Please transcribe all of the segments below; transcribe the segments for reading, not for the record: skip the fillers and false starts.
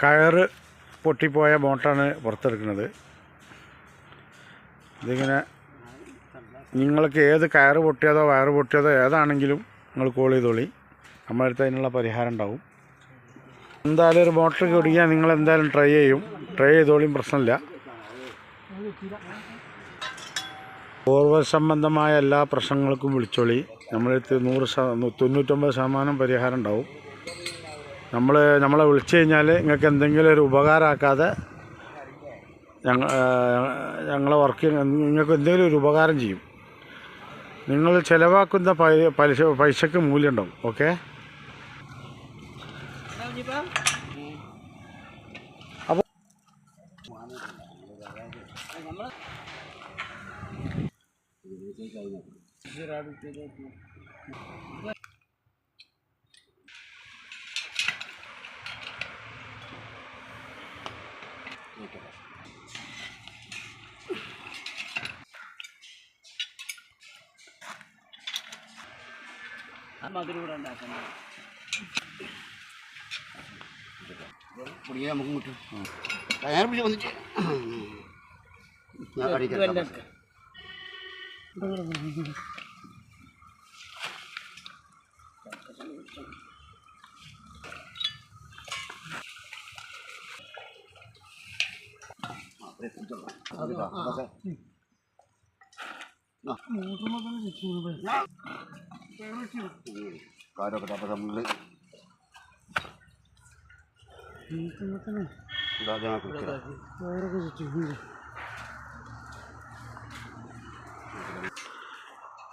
കയറ് പൊട്ടിപ്പോയ ബോട്ടാണ് പുറത്തെടുക്കുന്നത്. ഇതിങ്ങനെ നിങ്ങൾക്ക് ഏത് കയറ് പൊട്ടിയതോ വയറ് പൊട്ടിയതോ ഏതാണെങ്കിലും നിങ്ങൾ കോൾ ചെയ്തോളി, നമ്മളടുത്ത് അതിനുള്ള പരിഹാരം ഉണ്ടാവും. എന്തായാലും ഒരു മോട്ടർ കുടുങ്ങിയാൽ നിങ്ങൾ എന്തായാലും ട്രൈ ചെയ്തോളിയും, പ്രശ്നമില്ല. ബോർവെൽ സംബന്ധമായ എല്ലാ പ്രശ്നങ്ങൾക്കും വിളിച്ചോളി, നമ്മളടുത്ത് 99% പരിഹാരം ഉണ്ടാവും. നമ്മളെ വിളിച്ചു കഴിഞ്ഞാൽ നിങ്ങൾക്ക് എന്തെങ്കിലും ഒരു ഉപകാരമാക്കാതെ ഞങ്ങളെ വർക്ക് നിങ്ങൾക്ക് എന്തെങ്കിലും ഒരു ഉപകാരം ചെയ്യും. നിങ്ങൾ ചിലവാക്കുന്ന പൈസക്ക് മൂല്യം ഉണ്ടാവും. ഓക്കെ, അപ്പോൾ നമുക്ക് മുട്ടും കയർ പിടിച്ച് വന്നിട്ട് കാരൊക്കെ അപ്പം നമ്മൾ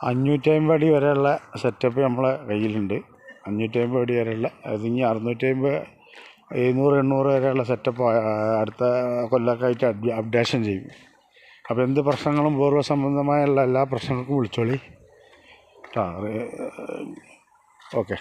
550 അടി വരെയുള്ള സെറ്റപ്പ് നമ്മളെ കയ്യിലുണ്ട്. 550 അടി വരെയുള്ള, അതിന് 650, 700, 800 വരെയുള്ള സെറ്റപ്പ് അടുത്ത കൊല്ലക്കായിട്ട് അപ്ഡേഷൻ ചെയ്യും. അപ്പോൾ എന്ത് പ്രശ്നങ്ങളും ബോർവെൽ സംബന്ധമായുള്ള എല്ലാ പ്രശ്നങ്ങൾക്കും വിളിച്ചോളി. ഓക്കെ.